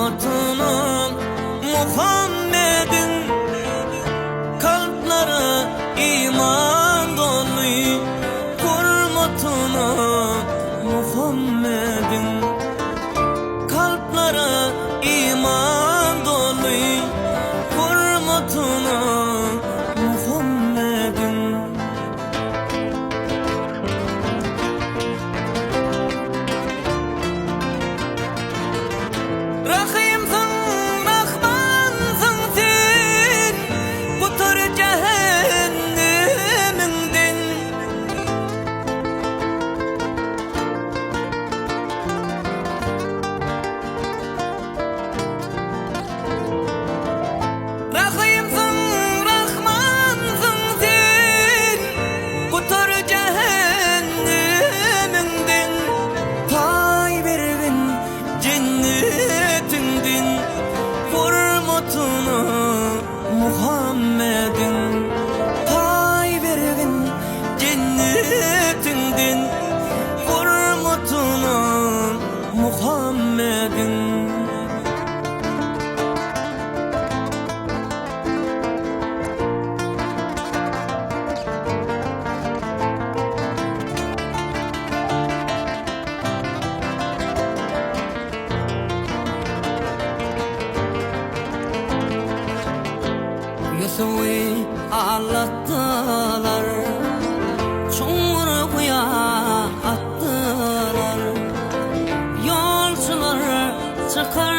hurmatına Muhammed'in kalpleri iman dolu, hurmatına Muhammed'in kalpleri iman dolu, hurmatına Muhammed'in. Rahimsin, Rahmansın sen, kutur cehenneminden. Rahimsin, Rahmansın sen, kutur cehenneminden. Pay vergin cennetinden, hurmatına Muhammed'in. Pay vergin cennetinden, hurmatına Muhammed'in. Yusuf'u ağlattılar, çukurya attılar. Yolcular çıkar